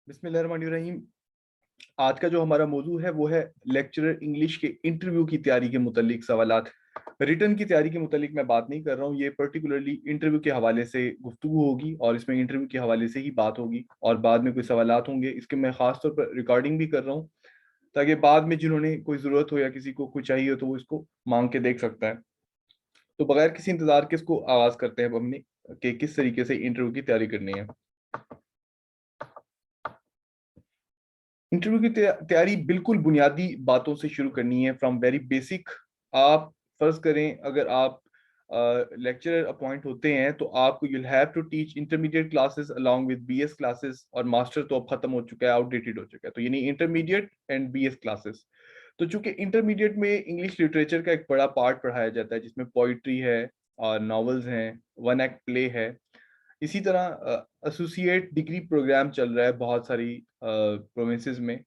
बिस्मिल्लाहिर्रहमानिर्रहीम। आज का जो हमारा मौजू है वो है लेक्चरर इंग्लिश के इंटरव्यू की तैयारी के मुतालिक सवालात। रिटर्न की तैयारी के मुतालिक मैं बात नहीं कर रहा हूँ, ये पर्टिकुलरली इंटरव्यू के हवाले से गुफ्तगू होगी और इसमें इंटरव्यू के हवाले से ही बात होगी और बाद में कोई सवालात होंगे। इसके मैं खास तौर पर रिकॉर्डिंग भी कर रहा हूँ ताकि बाद में जिन्होंने कोई ज़रूरत हो या किसी को कुछ चाहिए हो तो वो इसको मांग के देख सकता है। तो बगैर किसी इंतज़ार के इसको आगाज़ करते हैं अब हमने कि किस तरीके से इंटरव्यू की तैयारी करनी है। इंटरव्यू की तैयारी बिल्कुल बुनियादी बातों से शुरू करनी है, फ्रॉम वेरी बेसिक। आप फर्ज करें अगर आप लेक्चरर अपॉइंट होते हैं तो आपको you'll have to teach intermediate classes along with BS classes, और मास्टर तो अब खत्म हो चुका है, आउटडेटेड हो चुका है, तो यानी इंटरमीडिएट एंड बीएस क्लासेस। तो चूंकि इंटरमीडिएट में इंग्लिश लिटरेचर का एक बड़ा पार्ट पढ़ाया जाता है जिसमें पोइट्री है और नॉवेल्स हैं, वन एक्ट प्ले है। इसी तरह एसोसिएट डिग्री प्रोग्राम चल रहा है बहुत सारी प्रोविंसेस में,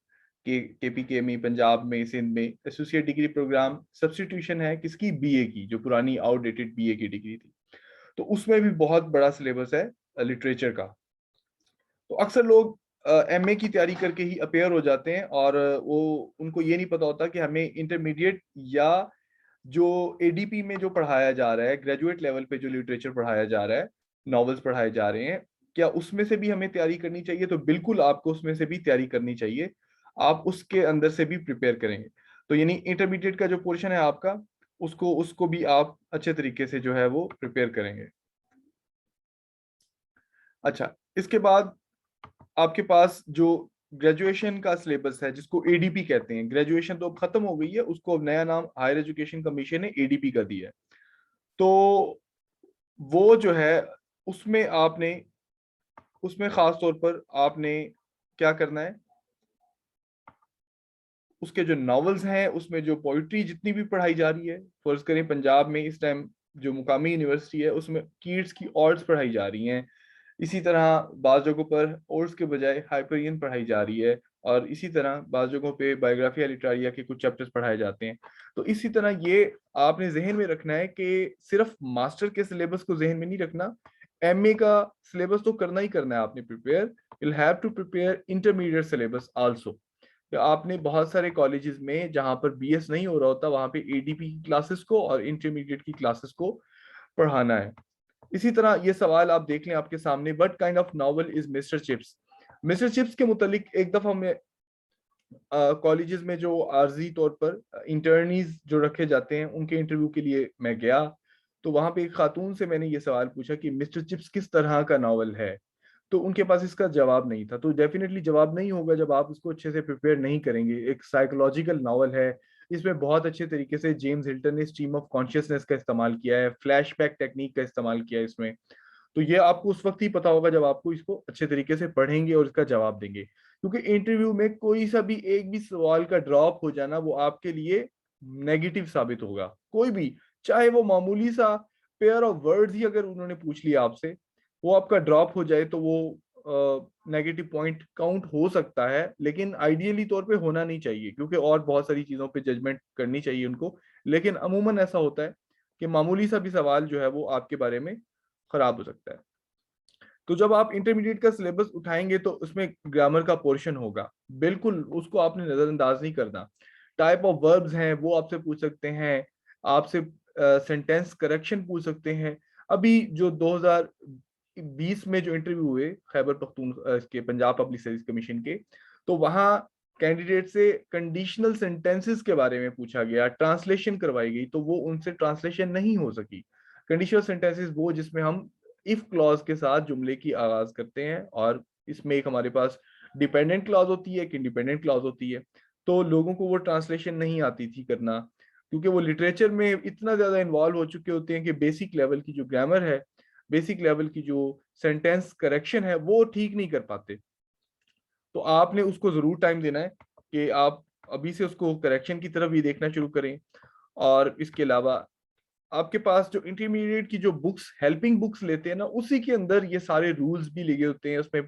के केपीके में, पंजाब में, सिंध में। एसोसिएट डिग्री प्रोग्राम सब्स्टिट्यूशन है किसकी, बीए की, जो पुरानी आउटडेटेड बीए की डिग्री थी। तो उसमें भी बहुत बड़ा सिलेबस है लिटरेचर का। तो अक्सर लोग एमए की तैयारी करके ही अपेयर हो जाते हैं और वो उनको ये नहीं पता होता कि हमें इंटरमीडिएट या जो एडीपी में जो पढ़ाया जा रहा है, ग्रेजुएट लेवल पे जो लिटरेचर पढ़ाया जा रहा है, नॉवेल्स पढ़ाए जा रहे हैं, क्या उसमें से भी हमें तैयारी करनी चाहिए? तो बिल्कुल आपको उसमें से भी तैयारी करनी चाहिए। आप उसके अंदर से भी प्रिपेयर करेंगे तो यानी इंटरमीडिएट का जो पोर्शन है आपका, उसको उसको भी आप अच्छे तरीके से जो है वो प्रिपेयर करेंगे। अच्छा, इसके बाद आपके पास जो ग्रेजुएशन का सिलेबस है जिसको एडीपी कहते हैं, ग्रेजुएशन तो अब खत्म हो गई है, उसको अब नया नाम हायर एजुकेशन कमीशन ने एडीपी का दिया है। तो वो जो है उसमें आपने उसमें खास तौर पर आपने क्या करना है, उसके जो नॉवेल्स हैं उसमें जो पोइट्री जितनी भी पढ़ाई जा रही है, फर्ज करें पंजाब में इस टाइम जो मुकामी यूनिवर्सिटी है उसमें कीट्स की ऑर्ड्स पढ़ाई जा रही हैं। इसी तरह बाज़ जगहों पर ओर्स के बजाय हाइपरियन पढ़ाई जा रही है, और इसी तरह बाज़ जगहों पे बायोग्राफिया लिटरेरिया के कुछ चैप्टर्स पढ़ाए जाते हैं। तो इसी तरह ये आपने ज़हन में रखना है कि सिर्फ मास्टर के सिलेबस को ज़हन में नहीं रखना, एमए का सिलेबस तो करना ही करना है आपने prepare. You will have to prepare intermediate syllabus also. आपने बहुत सारे कॉलेजेस में जहां पर बीएस नहीं हो रहा होता वहां पे एडीपी की क्लासेस को और इंटरमीडिएट की क्लासेस को पढ़ाना है। इसी तरह ये सवाल आप देख लें आपके सामने, what kind of novel is mister chips. Mister chips के मुतालिक एक दफा मैं कॉलेजेस में जो आर्जी तौर पर इंटर्नीज जो रखे जाते हैं उनके इंटरव्यू के लिए मैं गया, तो वहां पे एक खातून से मैंने ये सवाल पूछा कि मिस्टर चिप्स किस तरह का नॉवल है। तो उनके पास इसका जवाब नहीं था। तो डेफिनेटली जवाब नहीं होगा जब आप उसको अच्छे से प्रिपेयर नहीं करेंगे। एक साइकोलॉजिकल नॉवल है, इसमें बहुत अच्छे तरीके से जेम्स हिल्टन ने स्ट्रीम ऑफ कॉन्शियसनेस का इस्तेमाल किया है, फ्लैशबैक टेक्निक का इस्तेमाल किया है इसमें। तो ये आपको उस वक्त ही पता होगा जब आपको इसको अच्छे तरीके से पढ़ेंगे और इसका जवाब देंगे, क्योंकि इंटरव्यू में कोई सा भी एक भी सवाल का ड्रॉप हो जाना वो आपके लिए नेगेटिव साबित होगा। कोई भी, चाहे वो मामूली सा पेयर ऑफ वर्ड्स ही अगर उन्होंने पूछ लिया आपसे, वो आपका ड्रॉप हो जाए तो वो नेगेटिव पॉइंट काउंट हो सकता है, लेकिन आइडियली तौर पे होना नहीं चाहिए क्योंकि और बहुत सारी चीजों पे जजमेंट करनी चाहिए उनको। लेकिन अमूमन ऐसा होता है कि मामूली सा भी सवाल जो है वो आपके बारे में खराब हो सकता है। तो जब आप इंटरमीडिएट का सिलेबस उठाएंगे तो उसमें ग्रामर का पोर्शन होगा, बिल्कुल उसको आपने नजरअंदाज नहीं करना। टाइप ऑफ वर्ब्स हैं वो आपसे पूछ सकते हैं, आपसे सेंटेंस करेक्शन पूछ सकते हैं। अभी जो 2020 में जो इंटरव्यू हुए खैबर पख्तूनख्वा के पंजाब पब्लिक सर्विस कमीशन के, तो वहाँ कैंडिडेट से कंडीशनल सेंटेंसेस के बारे में पूछा गया, ट्रांसलेशन करवाई गई, तो वो उनसे ट्रांसलेशन नहीं हो सकी। कंडीशनल सेंटेंसेस वो जिसमें हम इफ क्लॉज के साथ जुमले की आगाज करते हैं, और इसमें एक हमारे पास डिपेंडेंट क्लॉज होती है, एक इंडिपेंडेंट क्लॉज होती है। तो लोगों को वो ट्रांसलेशन नहीं आती थी करना, क्योंकि वो लिटरेचर में इतना ज्यादा इन्वॉल्व हो चुके होते हैं कि बेसिक लेवल की जो ग्रामर है, बेसिक लेवल की जो सेंटेंस करेक्शन है वो ठीक नहीं कर पाते। तो आपने उसको जरूर टाइम देना है कि आप अभी से उसको करेक्शन की तरफ भी देखना शुरू करें। और इसके अलावा आपके पास जो इंटरमीडिएट की जो बुक्स, हेल्पिंग बुक्स लेते हैं ना, उसी के अंदर ये सारे रूल्स भी लिखे होते हैं, उसमें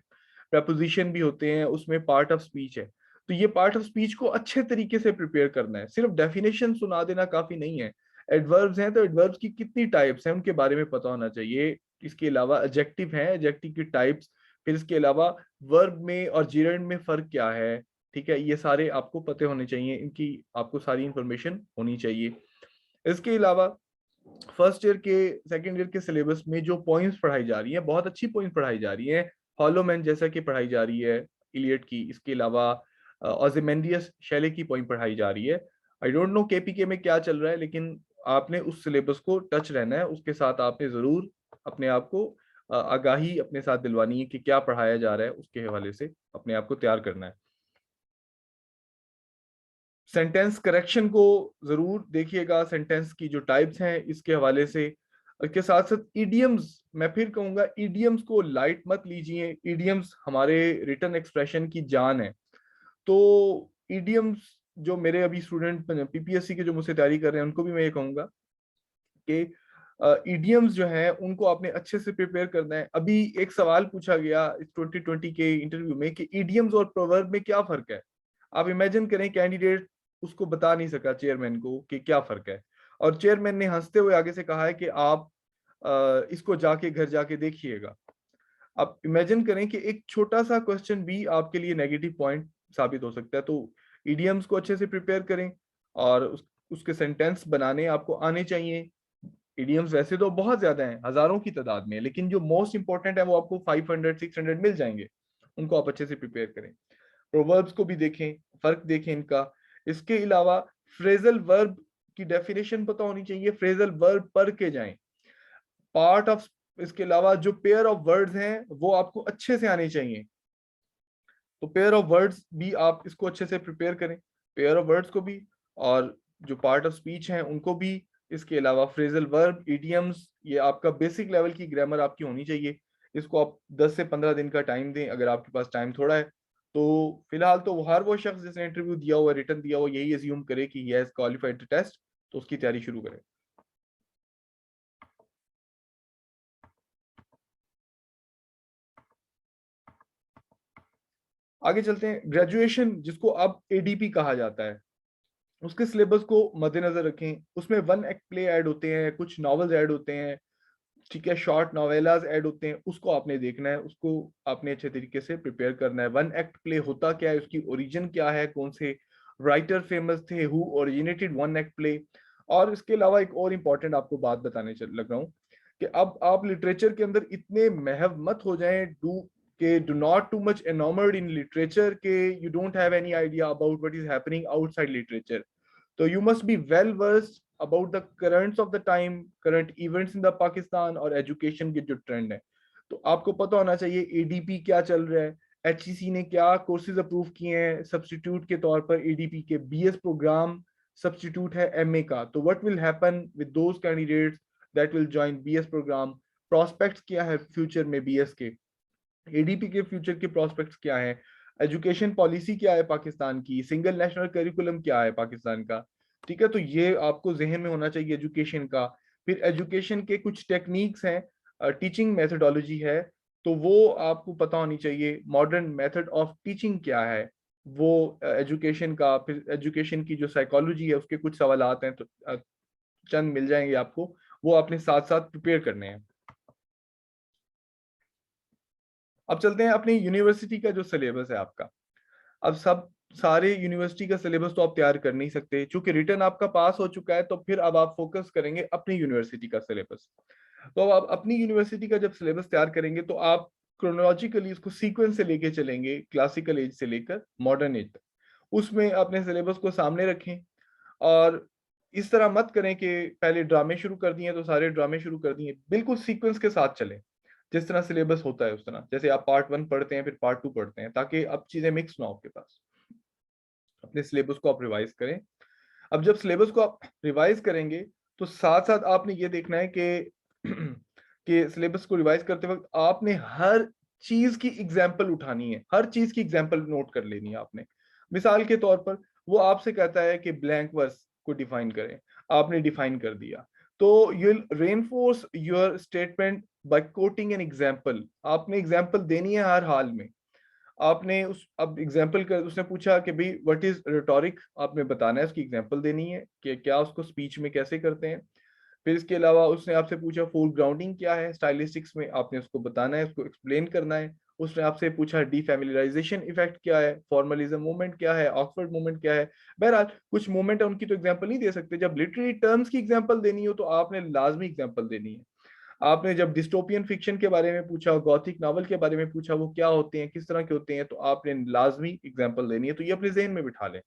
प्रपोजिशन भी होते हैं, उसमें पार्ट ऑफ स्पीच है। तो ये पार्ट ऑफ स्पीच को अच्छे तरीके से प्रिपेयर करना है, सिर्फ डेफिनेशन सुना देना काफी नहीं है। एडवर्ब्स हैं तो एडवर्ब्स की कितनी टाइप्स हैं उनके बारे में पता होना चाहिए। इसके अलावा एडजेक्टिव हैं, एडजेक्टिव की टाइप्स, फिर इसके अलावा वर्ब में और जेरेंड में फर्क क्या है, ठीक है, ये सारे आपको पते होने चाहिए, इनकी आपको सारी इंफॉर्मेशन होनी चाहिए। इसके अलावा फर्स्ट ईयर के सेकंड ईयर के सिलेबस में जो पॉइंट्स पढ़ाई जा रही है, बहुत अच्छी पॉइंट पढ़ाई जा रही है। हॉलोमैन जैसा कि पढ़ाई जा रही है इलियट की, इसके अलावा ओzymandias शैले की पॉइंट पढ़ाई जा रही है। आई डोंट नो केपीके में क्या चल रहा है, लेकिन आपने उस सिलेबस को टच रहना है, उसके साथ आपने जरूर अपने आप को आगाही अपने साथ दिलवानी है कि क्या पढ़ाया जा रहा है, उसके हवाले से अपने आप को तैयार करना है। सेंटेंस करेक्शन को जरूर देखिएगा, सेंटेंस की जो टाइप्स हैं इसके हवाले से। इसके साथ साथ ईडियम्स, मैं फिर कहूंगा ईडियम्स को लाइट मत लीजिए, ईडियम्स हमारे रिटन एक्सप्रेशन की जान है। तो ईडियम्स जो मेरे अभी स्टूडेंट पीपीएससी के जो मुझसे तैयारी कर रहे हैं उनको भी मैं ये कहूंगा कि ईडियम्स जो है उनको आपने अच्छे से प्रिपेयर करना है। अभी एक सवाल पूछा गया इस 2020 के इंटरव्यू में कि ईडियम्स और प्रोवर्ब में क्या फर्क है। आप इमेजिन करें कैंडिडेट उसको बता नहीं सका चेयरमैन को कि क्या फर्क है, और चेयरमैन ने हंसते हुए आगे से कहा है कि आप इसको जाके घर जाके देखिएगा। आप इमेजिन करें कि एक छोटा सा क्वेश्चन भी आपके लिए नेगेटिव पॉइंट साबित हो सकता है। तो ईडियम्स को अच्छे से प्रिपेयर करें, और उसके सेंटेंस बनाने आपको आने चाहिए। ईडियम्स वैसे तो बहुत ज्यादा हैं, हजारों की तादाद में, लेकिन जो मोस्ट इंपॉर्टेंट है वो आपको 500 600 मिल जाएंगे, उनको आप अच्छे से प्रिपेयर करें। प्रोवर्ब्स को भी देखें, फर्क देखें इनका। इसके अलावा फ्रेजल वर्ब की डेफिनेशन पता होनी चाहिए, फ्रेजल वर्ब पढ़ के जाएं। पार्ट ऑफ, इसके अलावा जो पेयर ऑफ वर्ड्स हैं वो आपको अच्छे से आने चाहिए। तो पेयर ऑफ वर्ड्स भी आप इसको अच्छे से प्रिपेयर करें, पेयर ऑफ वर्ड्स को भी, और जो पार्ट ऑफ स्पीच हैं उनको भी। इसके अलावा फ्रेजल वर्ब, इडियम्स, ये आपका बेसिक लेवल की ग्रामर आपकी होनी चाहिए। इसको आप 10 से 15 दिन का टाइम दें, अगर आपके पास टाइम थोड़ा है तो। फिलहाल तो हर वो शख्स जिसने इंटरव्यू दिया हुआ, रिटर्न दिया हुआ, यही अज्यूम करे कि he has qualified the test, तो उसकी तैयारी शुरू करें। आगे चलते हैं, ग्रेजुएशन जिसको अब एडीपी कहा जाता है, उसके सिलेबस को मद्देनजर रखें। उसमें वन एक्ट प्ले ऐड होते हैं, कुछ नॉवेल्स ऐड होते हैं, ठीक है, शॉर्ट नॉवेलाज ऐड होते हैं, उसको आपने देखना है, उसको आपने अच्छे तरीके से प्रिपेयर करना है। वन एक्ट प्ले होता क्या है, उसकी ओरिजिन क्या है, कौन से राइटर फेमस थे, who originated one act play. और इसके अलावा एक और इम्पॉर्टेंट आपको बात बताने चल लग रहा हूँ कि अब आप लिटरेचर के अंदर इतने महव मत हो जाएं, do not too much enamoured in literature के you don't have any idea about what is happening outside literature. तो you must be well versed about the currents of the time, current events in the Pakistan, और education के जो trend है। तो आपको पता होना चाहिए एडीपी क्या चल रहा है, एचईसी ने क्या कोर्सेज अप्रूव किए हैं सब्सटीट्यूट के तौर पर एडीपी के। बीएस प्रोग्राम सब्सटीट्यूट है एमए का, तो what will happen with those candidates that will join BS program. Prospects क्या है फ्यूचर में बीएस के, एडीपी के फ्यूचर के प्रोस्पेक्ट्स क्या है, एजुकेशन पॉलिसी क्या है पाकिस्तान की, सिंगल नेशनल करिकुलम क्या है पाकिस्तान का। ठीक है, तो ये आपको जहन में होना चाहिए एजुकेशन का। फिर एजुकेशन के कुछ टेक्निक्स हैं, टीचिंग मेथडोलॉजी है, तो वो आपको पता होनी चाहिए। मॉडर्न मेथड ऑफ टीचिंग क्या है वो एजुकेशन का। फिर एजुकेशन की जो साइकोलॉजी है उसके कुछ सवाल आते हैं, तो चंद मिल जाएंगे आपको, वो आपने साथ साथ प्रिपेयर करने हैं। अब चलते हैं अपनी यूनिवर्सिटी का जो सिलेबस है आपका। अब सब सारे यूनिवर्सिटी का सिलेबस तो आप तैयार कर नहीं सकते, चूंकि रिटर्न आपका पास हो चुका है, तो फिर अब आप फोकस करेंगे अपनी यूनिवर्सिटी का सिलेबस। तो अब आप अपनी यूनिवर्सिटी का जब सिलेबस तैयार करेंगे तो आप क्रोनोलॉजिकली इसको सीक्वेंस से लेके चलेंगे, क्लासिकल एज से लेकर मॉडर्न एज तक। उसमें अपने सिलेबस को सामने रखें, और इस तरह मत करें कि पहले ड्रामे शुरू कर दिए तो सारे ड्रामे शुरू कर दिए। बिल्कुल सीक्वेंस के साथ चलें, जिस तरह सिलेबस होता है उस तरह, जैसे आप पार्ट 1 पढ़ते हैं फिर पार्ट 2 पढ़ते हैं, ताकि अब चीजें मिक्स ना हो आपके पास। अपने सिलेबस को आप रिवाइज करें। अब जब सिलेबस को आप रिवाइज करेंगे तो साथ साथ आपने ये देखना है कि कि सिलेबस को रिवाइज करते वक्त आपने हर चीज की एग्जाम्पल उठानी है, हर चीज की एग्जाम्पल नोट कर लेनी है आपने। मिसाल के तौर पर वो आपसे कहता है कि ब्लैंक वर्स को डिफाइन करें, आपने डिफाइन कर दिया, तो you will reinforce your statement by coating an example. आपने एग्जाम्पल देनी है हर हाल में। आपने उस अब एग्जाम्पल कर, उसने पूछा कि भाई व्हाट इज रिटोरिक, आपने बताना है, उसकी एग्जाम्पल देनी है कि क्या उसको स्पीच में कैसे करते हैं। फिर इसके अलावा उसने आपसे पूछा फोर ग्राउंडिंग क्या है, स्टाइलिस्टिक्स में आपने उसको बताना है, उसको एक्सप्लेन करना है। उसने आपसे पूछा डीफैमिलियराइजेशन इफेक्ट क्या है, फॉर्मलिज्म मूवमेंट क्या है, ऑक्सफोर्ड मूवमेंट क्या है। बहरहाल कुछ मूवमेंट है उनकी तो एग्जांपल नहीं दे सकते। जब लिटरेरी टर्म्स की एग्जांपल देनी हो तो आपने लाजमी एग्जांपल देनी है। आपने जब डिस्टोपियन फिक्शन के बारे में पूछा, गॉथिक नॉवल के बारे में पूछा, वो क्या होते हैं, किस तरह के होते हैं, तो आपने लाजमी एग्जांपल देनी है। तो ये अपने जहन में बिठा लें।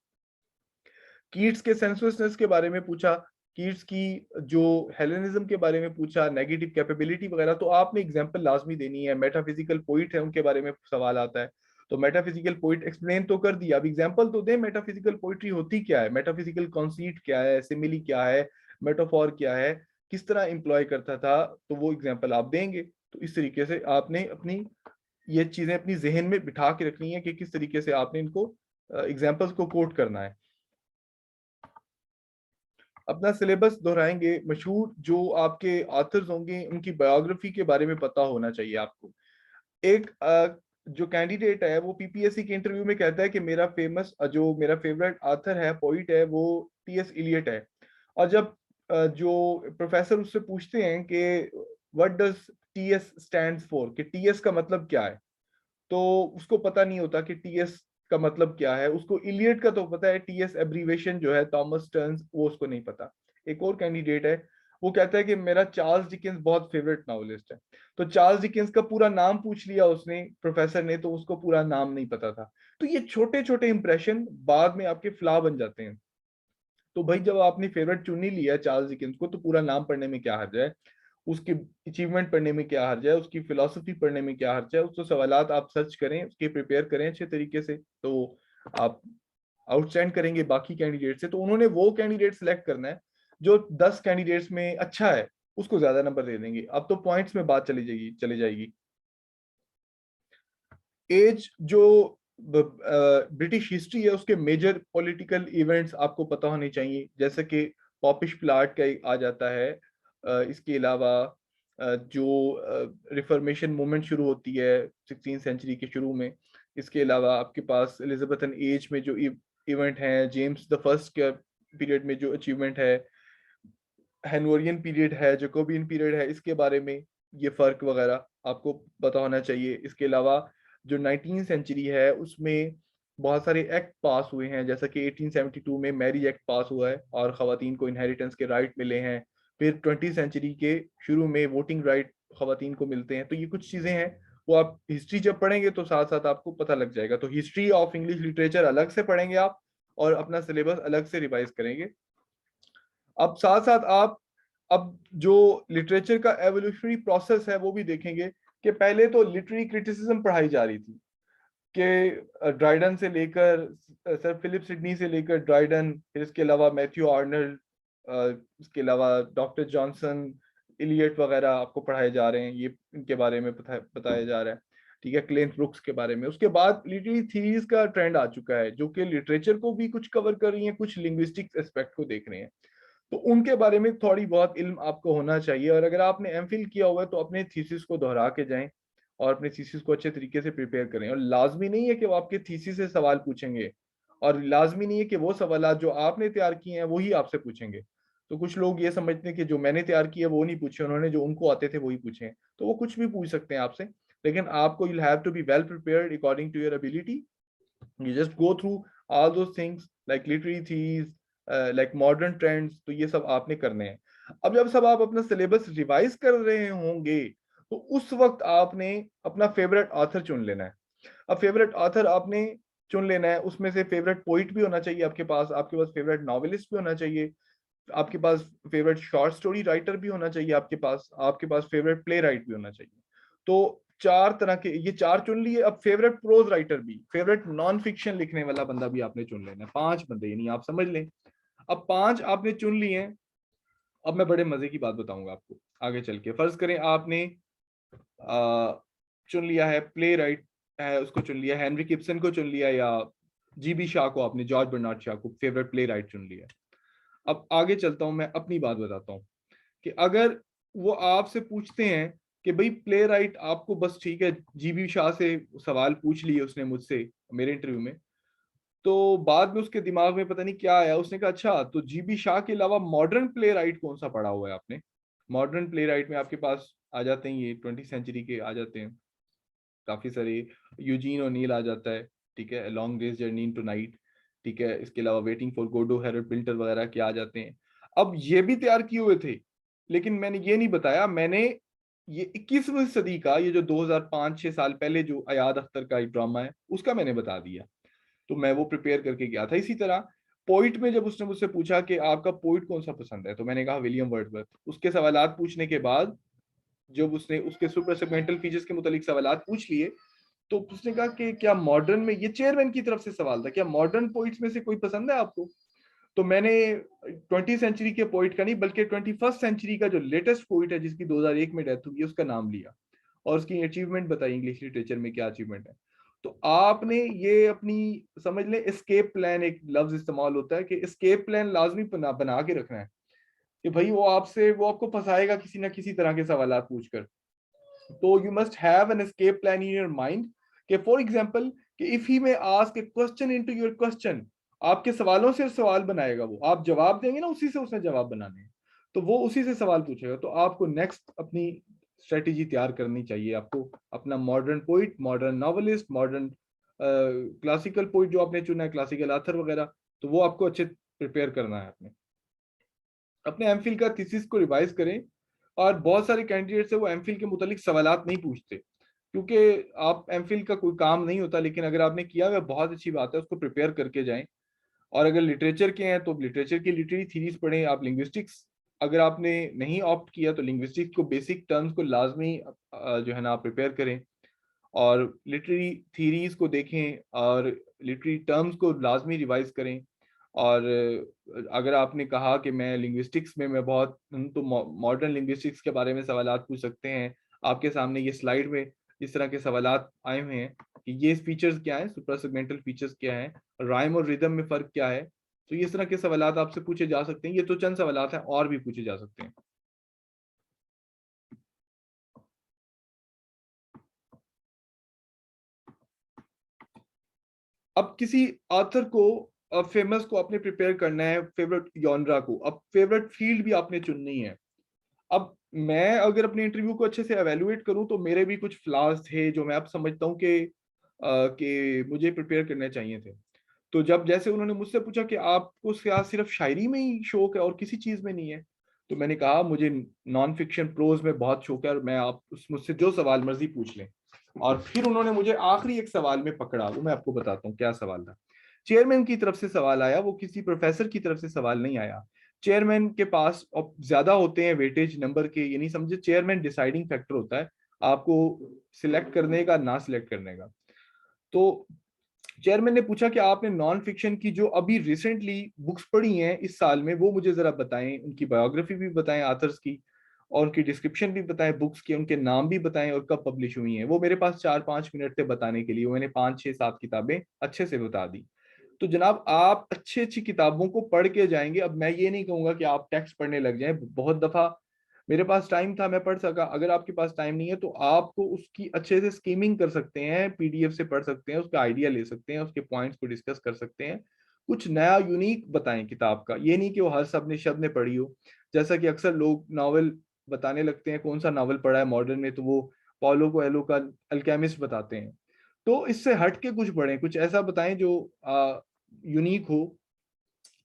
कीट्स के सेंसुअसनेस के बारे में पूछा, कीट्स की जो हेलेनिज्म के बारे में पूछा, नेगेटिव कैपेबिलिटी वगैरह, तो आपने एग्जांपल लाजमी देनी है। मेटाफिजिकल पोइट है, उनके बारे में सवाल आता है, तो मेटाफिजिकल पोइट एक्सप्लेन तो कर दिया, अब एग्जांपल तो दें। मेटाफिजिकल पोइट्री होती क्या है, मेटाफिजिकल कॉन्सीट क्या है, सिमिली क्या है, मेटाफोर क्या है, किस तरह एम्प्लॉय करता था, तो वो एग्जाम्पल आप देंगे। तो इस तरीके से आपने अपनी ये चीजें अपनी जहन में बिठा के रखनी है कि किस तरीके से आपने इनको एग्जाम्पल्स को कोट करना है। अपना सिलेबस दोहराएंगे। मशहूर जो आपके ऑथर्स होंगे उनकी बायोग्राफी के बारे में पता होना चाहिए आपको। एक जो कैंडिडेट है वो पीपीएससी के इंटरव्यू में कहता है कि जो मेरा फेवरेट ऑथर है, पोइट है, वो टीएस इलियट है। और जब जो प्रोफेसर उससे पूछते हैं कि what does TS stands for, कि टीएस का मतलब क्या है, तो उसको पता नहीं होता कि टीएस का मतलब क्या है। उसको इलियट का तो पता है, टीएस एब्रीवेशन जो है थॉमस टर्न्स, वो उसको नहीं पता। एक और कैंडिडेट है, वो कहता है कि मेरा चार्ल्स डिकेंस बहुत फेवरेट नॉवेलिस्ट है। तो चार्ल्स डिकेंस का पूरा नाम पूछ लिया उसने, प्रोफेसर ने, तो उसको पूरा नाम नहीं पता था। तो ये छोटे छोटे इंप्रेशन बाद में आपके फ्लॉ बन जाते हैं। तो भाई जब आपने फेवरेट चुन ही लिया चार्ल्स डिकेंस को, तो पूरा नाम पढ़ने में क्या हर्ज है, उसकी अचीवमेंट पढ़ने में क्या हर्ज है, उसकी फिलोसफी पढ़ने में क्या हर्ज है, उसको सवालात आप सर्च करें, उसके प्रिपेयर करें अच्छे तरीके से, तो आप आउटस्टैंड करेंगे बाकी कैंडिडेट से। तो उन्होंने वो कैंडिडेट सेलेक्ट करना है जो 10 कैंडिडेट्स में अच्छा है, उसको ज्यादा नंबर दे देंगे। अब तो पॉइंट्स में बात चली जाएगी। एज जो ब्रिटिश हिस्ट्री है उसके मेजर पॉलिटिकल इवेंट्स आपको पता होने चाहिए, जैसे कि पॉपिश प्लाट का एक आ जाता है। इसके अलावा जो रिफॉर्मेशन मूवमेंट शुरू होती है 16th सेंचुरी के शुरू में। इसके अलावा आपके पास एलिजाबेथन एज में जो इवेंट हैं, जेम्स द फर्स्ट के पीरियड में जो अचीवमेंट है, हेनोरियन पीरियड है, जैकोबियन पीरियड है, इसके बारे में ये फर्क वगैरह आपको पता होना चाहिए। इसके अलावा जो 19th सेंचुरी है उसमें बहुत सारे एक्ट पास हुए हैं, जैसा कि 1872 में मैरिज एक्ट पास हुआ है और खवातीन को इनहेरिटेंस के राइट मिले हैं। फिर 20th सेंचुरी के शुरू में वोटिंग राइट खवातीन को मिलते हैं। तो ये कुछ चीजें हैं, वो आप हिस्ट्री जब पढ़ेंगे तो साथ साथ आपको पता लग जाएगा। तो हिस्ट्री ऑफ इंग्लिश लिटरेचर अलग से पढ़ेंगे आप, और अपना सिलेबस अलग से रिवाइज करेंगे। अब साथ साथ आप अब जो लिटरेचर का एवोल्यूशनरी प्रोसेस है वो भी देखेंगे, कि पहले तो लिटरेरी क्रिटिसिज्म पढ़ाई जा रही थी, कि ड्राइडन से लेकर सर फिलिप सिडनी से लेकर ड्राइडन, फिर इसके अलावा मैथ्यू आर्नल्ड, इसके अलावा डॉक्टर जॉनसन, इलियट वगैरह आपको पढ़ाए जा रहे हैं, ये इनके बारे में बताया जा रहा है। ठीक है, क्लेंथ ब्रुक्स के बारे में। उसके बाद लिटरेरी थीरीज का ट्रेंड आ चुका है, जो कि लिटरेचर को भी कुछ कवर कर रही हैं, कुछ लिंग्विस्टिक्स एस्पेक्ट को देख रहे हैं। तो उनके बारे में थोड़ी बहुत इल्म आपको होना चाहिए। और अगर आपने एमफिल किया हुआ है तो अपने थीसिस को दोहरा के जाएं और अपने थीसिस को अच्छे तरीके से प्रिपेयर करें। और लाजमी नहीं है कि वो आपके थीसिस से सवाल पूछेंगे, और लाजमी नहीं है कि वो सवाल जो आपने तैयार किए हैं वही आपसे पूछेंगे। तो कुछ लोग ये समझते हैं कि जो मैंने तैयार किया वो नहीं पूछे, उन्होंने जो उनको आते थे वही पूछे, तो वो कुछ भी पूछ सकते हैं आपसे। लेकिन आपको you have to be well prepared according to your ability. You just go through all those things like literary theories, like modern trends, तो ये सब आपने करने हैं। अब जब सब आप अपना सिलेबस रिवाइज कर रहे होंगे तो उस वक्त आपने अपना फेवरेट ऑथर चुन लेना है। अब फेवरेट ऑथर आपने चुन लेना है, उसमें से फेवरेट पोइट भी होना चाहिए आपके पास, फेवरेट नॉवेलिस्ट भी होना चाहिए, आपके पास फेवरेट शॉर्ट स्टोरी राइटर भी होना चाहिए, आपके पास फेवरेट प्ले राइट भी होना चाहिए। तो चार तरह के ये चार चुन लिए। अब फेवरेट प्रोज राइटर भी, फेवरेट नॉन फिक्शन लिखने वाला बंदा भी आपने चुन लेना है। 5 बंदे, यानी आप समझ लें। अब 5 आपने चुन लिए हैं। अब मैं बड़े मजे की बात बताऊंगा आपको आगे चल के। फर्ज करें आपने चुन लिया है प्ले राइट है, उसको चुन लिया, हेनरी किप्सन को चुन लिया, या जीबी शाह को, आपने जॉर्ज बर्नार्ड शाह को फेवरेट प्ले राइट चुन लिया। अब आगे चलता हूं, मैं अपनी बात बताता हूं कि अगर वो आपसे पूछते हैं कि भाई प्ले राइट आपको, बस ठीक है जीबी शाह से सवाल पूछ लिए उसने मुझसे मेरे इंटरव्यू में, तो बाद में उसके दिमाग में पता नहीं क्या आया, उसने कहा अच्छा तो जीबी शाह के अलावा मॉडर्न प्ले राइट कौन सा पढ़ा हुआ है आपने। मॉडर्न प्ले राइट में आपके पास आ जाते हैं, ये 20वीं सेंचुरी के आ जाते हैं काफी सारे। यूजीन ओनील आ जाता है, ठीक है, long days journey into night, ठीक है। इसके अलावा वेटिंग फॉर गोडो, हेरोल्ड पिल्टर वगैरह के आ जाते हैं। अब ये भी तैयार किए हुए थे, लेकिन मैंने ये नहीं बताया, मैंने ये 21वीं सदी का, ये जो 2005-6 साल पहले जो अयाद अख्तर का एक ड्रामा है उसका मैंने बता दिया। तो मैं वो प्रिपेयर करके गया था। इसी तरह पोइट में जब उसने मुझसे पूछा कि आपका पोइट कौन सा पसंद है, तो मैंने कहा विलियम वर्ड्सवर्थ। उसके सवालात पूछने के बाद जब उसने उसके सुपर सेगमेंटल फीचर्स के मुतालिक सवालात पूछ लिए, तो उसने कहा कि क्या मॉडर्न में, ये चेयरमैन की तरफ से सवाल था, क्या मॉडर्न पोइट्स में से कोई पसंद है आपको? तो मैंने 20वीं सेंचुरी के पोइट का नहीं, बल्कि 21st सेंचुरी का जो लेटेस्ट पोइट है जिसकी 2001 में डेथ हुई है उसका नाम लिया और उसकी अचीवमेंट बताई, इंग्लिश लिटरेचर में क्या अचीवमेंट है। तो आपने ये अपनी समझ लें, एस्केप प्लान एक लफ्ज इस्तेमाल होता है कि एस्केप प्लान लाजमी बना के रखना है कि भाई वो आपको फंसाएगा किसी ना किसी तरह के सवाल पूछकर। तो you must have an escape plan in your mind कि फॉर एग्जांपल कि if he may ask A question into your question, आपके सवालों से सवाल बनाएगा, वो आप जवाब देंगे ना उसी से उसने जवाब बनाने हैं, तो वो उसी से सवाल पूछेगा। तो आपको नेक्स्ट अपनी स्ट्रेटेजी तैयार करनी चाहिए, आपको अपना modern poet, modern novelist, modern classical poet जो आपने चुना है, क्लासिकल आथर वगैरह, तो वो आपको अच्छे प्रिपेयर करना है। अपने अपने एमफिल का थीसिस को रिवाइज करें। और बहुत सारे कैंडिडेट्स है वो एमफिल के मुतालिक सवालात नहीं पूछते, क्योंकि आप एमफिल का कोई काम नहीं होता, लेकिन अगर आपने किया हुआ बहुत अच्छी बात है, उसको प्रिपेयर करके जाएं। और अगर लिटरेचर के हैं तो लिटरेचर की लिटरेरी थीरीज पढ़ें। आप लिंग्विस्टिक्स अगर आपने नहीं ऑप्ट किया तो लिंग्विस्टिक्स को, बेसिक टर्म्स को लाजमी जो है ना आप प्रिपेयर करें और लिटरेरी थीरीज को देखें और लिटरेरी टर्म्स को लाजमी रिवाइज करें। और अगर आपने कहा कि मैं लिंग्विस्टिक्स में मैं बहुत तो मॉडर्न लिंग्विस्टिक्स के बारे में सवालात पूछ सकते हैं। आपके सामने ये स्लाइड में इस तरह के सवालात आए हुए हैं कि ये फीचर्स क्या है, सुपर सेगमेंटल फीचर्स क्या है, राइम और रिदम में फर्क क्या है। तो ये इस तरह के सवालात आपसे पूछे जा सकते हैं। ये तो चंद सवालात हैं, और भी पूछे जा सकते हैं। अब किसी ऑथर को फेमस को आपने प्रिपेयर करना है, फेवरेट जॉनरा को, अब फेवरेट फील्ड भी आपने चुननी है। अब मैं अगर अपने इंटरव्यू को अच्छे से एवेलुएट करूं तो मेरे भी कुछ फ्लॉज थे जो मैं अब समझता हूं कि मुझे प्रिपेयर करने चाहिए थे। तो जब जैसे उन्होंने मुझसे पूछा कि आपको क्या सिर्फ शायरी में ही शौक है और किसी चीज में नहीं है, तो मैंने कहा मुझे नॉन फिक्शन प्रोज में बहुत शौक है और मैं आप मुझसे जो सवाल मर्जी पूछ लें। और फिर उन्होंने मुझे आखिरी एक सवाल में पकड़ा, वो मैं आपको बताता हूँ क्या सवाल था। चेयरमैन की तरफ से सवाल आया, वो किसी प्रोफेसर की तरफ से सवाल नहीं आया। चेयरमैन के पास अब ज्यादा होते हैं वेटेज नंबर के, ये नहीं समझे, चेयरमैन डिसाइडिंग फैक्टर होता है आपको सिलेक्ट करने का ना सिलेक्ट करने का। तो चेयरमैन ने पूछा कि आपने नॉन फिक्शन की जो अभी रिसेंटली बुक्स पढ़ी हैं इस साल में, वो मुझे जरा बताएं, उनकी बायोग्राफी भी बताएं आथर्स की, और उनकी डिस्क्रिप्शन भी बताएं बुक्स की, उनके नाम भी बताएं और कब पब्लिश हुई हैं। वो मेरे पास 4-5 मिनट थे बताने के लिए, मैंने 5-6-7 किताबें अच्छे से बता दी। तो जनाब आप अच्छी अच्छी किताबों को पढ़ के जाएंगे। अब मैं ये नहीं कहूंगा कि आप टेक्स्ट पढ़ने लग जाएं, बहुत दफा मेरे पास टाइम था मैं पढ़ सका, अगर आपके पास टाइम नहीं है तो आपको उसकी अच्छे से स्कीमिंग कर सकते हैं, पीडीएफ से पढ़ सकते हैं, उसका आइडिया ले सकते हैं, उसके पॉइंट्स को डिस्कस कर सकते हैं। कुछ नया यूनिक बताएं किताब का, ये नहीं कि वो हर शब्द ने पढ़ी हो। जैसा कि अक्सर लोग नावल बताने लगते हैं, कौन सा नावल पढ़ा है मॉडर्न में, तो वो पॉलो कोएल्हो का अल्केमिस्ट बताते हैं। तो इससे हट के कुछ पढ़ें, कुछ ऐसा बताएं जो यूनिक हो।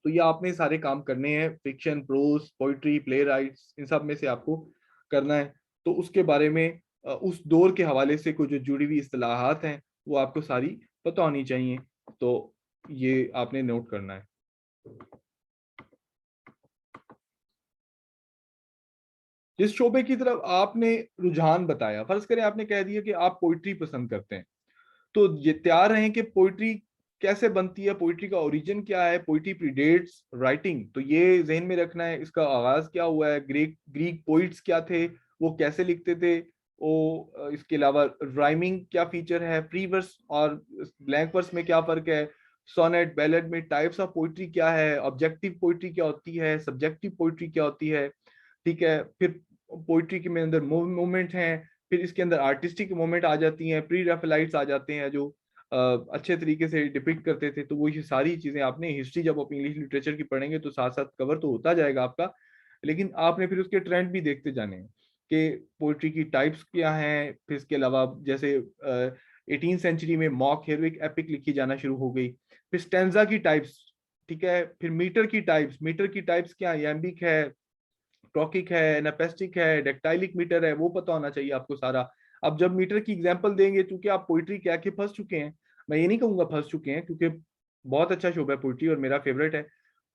तो ये आपने सारे काम करने हैं, fiction, prose, poetry, playwrights, इन सब में से आपको करना है। तो उसके बारे में उस दौर के हवाले से कुछ जो जुड़ी हुई इस्तिलाहात हैं वो आपको सारी पता होनी चाहिए। तो ये आपने नोट करना है। जिस शोबे की तरफ आपने रुझान बताया, फर्ज करें आपने कह दिया कि आप पोइट्री पसंद करते हैं, तो ये तैयार रहें कि पोइट्री कैसे बनती है, पोइट्री का ओरिजिन क्या है, पोइट्री प्रीडेट्स राइटिंग, तो ये जहन में रखना है। इसका आगाज क्या हुआ है, ग्रीक ग्रीक पोइट्स क्या थे, वो कैसे लिखते थे, वो इसके अलावा राइमिंग क्या फीचर है, फ्री वर्स और ब्लैंक वर्स में क्या फर्क है, सोनेट बैलेड में टाइप्स ऑफ पोइट्री क्या है, ऑब्जेक्टिव पोइट्री क्या होती है, सब्जेक्टिव पोइट्री क्या होती है, ठीक है। फिर पोइट्री के में अंदर मूवमेंट हैं, फिर इसके अंदर आर्टिस्टिक मोमेंट आ जाती हैं, प्री रेफलाइट्स आ जाते हैं जो अच्छे तरीके से डिपिक्ट करते थे। तो वो ये सारी चीजें आपने हिस्ट्री जब आप इंग्लिश लिटरेचर की पढ़ेंगे तो साथ साथ कवर तो होता जाएगा आपका, लेकिन आपने फिर उसके ट्रेंड भी देखते जाने हैं कि पोइट्री की टाइप्स क्या हैं। फिर इसके अलावा जैसे 18th सेंचुरी में मॉक हेरोइक एपिक लिखी जाना शुरू हो गई। फिर स्टेंजा की टाइप्स, ठीक है। फिर मीटर की टाइप्स क्या है, यैम्बिक है, ट्रॉकिक है, एनापेस्टिक है, डेक्टाइलिक मीटर है, वो पता होना चाहिए आपको सारा। अब जब मीटर की एग्जांपल देंगे, क्योंकि आप पोइट्री क्या के फंस चुके हैं, मैं ये नहीं कहूंगा फंस चुके हैं, क्योंकि बहुत अच्छा शोबा है पोइट्री और मेरा फेवरेट है,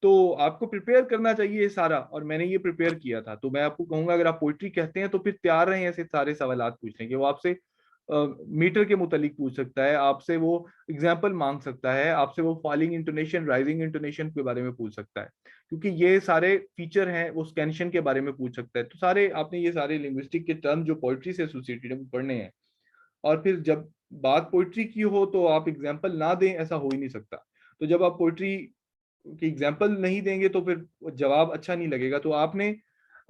तो आपको प्रिपेयर करना चाहिए ये सारा, और मैंने ये प्रिपेयर किया था। तो मैं आपको कहूंगा अगर आप पोइट्री कहते हैं तो फिर तैयार रहें ऐसे सारे सवाल पूछने के। वो आपसे मीटर के मुतालिक पूछ सकता है, आपसे वो एग्जाम्पल मांग सकता है, आपसे वो फॉलिंग इंटोनेशन, राइजिंग इंटोनेशन के बारे में पूछ सकता है, क्योंकि ये सारे फीचर हैं। वो स्कैनिशन के बारे में पूछ सकता है। तो सारे आपने ये सारे लिंग्विस्टिक के टर्म जो पोइट्री से एसोसिएटेड है वो पढ़ने हैं। और फिर जब बात पोइट्री की हो तो आप एग्जाम्पल ना दें, ऐसा हो ही नहीं सकता। तो जब आप पोइट्री की एग्जाम्पल नहीं देंगे तो फिर जवाब अच्छा नहीं लगेगा। तो आपने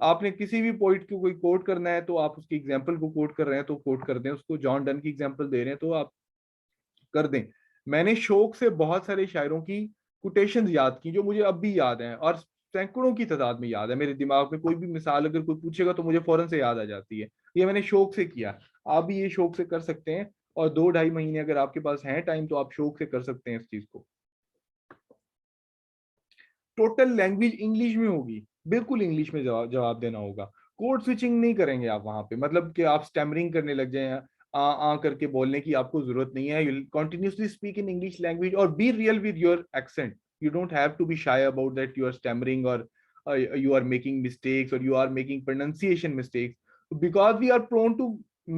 आपने किसी भी पोइट को कोई कोट करना है तो आप उसकी एग्जाम्पल को कोट कर रहे हैं तो कोट कर दें उसको। जॉन डन की एग्जाम्पल दे रहे हैं तो आप कर दें। मैंने शौक से बहुत सारे शायरों की कोटेशन याद की जो मुझे अब भी याद हैं, और सैकड़ों की तादाद में याद है। मेरे दिमाग में कोई भी मिसाल अगर कोई पूछेगा तो मुझे फौरन से याद आ जाती है। ये मैंने शौक से किया। आप भी ये शौक से कर सकते हैं, और 2-2.5 महीने अगर आपके पास है टाइम तो आप शौक से कर सकते हैं इस चीज को। टोटल लैंग्वेज इंग्लिश में होगी, बिल्कुल इंग्लिश में जवाब देना होगा। कोड स्विचिंग नहीं करेंगे आप वहां पे, मतलब कि आप स्टैमरिंग करने लग जाए, आ करके बोलने की आपको जरूरत नहीं है। You continuously speak in English language और be real with your accent. You don't have to be shy about that you are stammering, और you are making mistakes, or you are making pronunciation mistakes, because we are prone to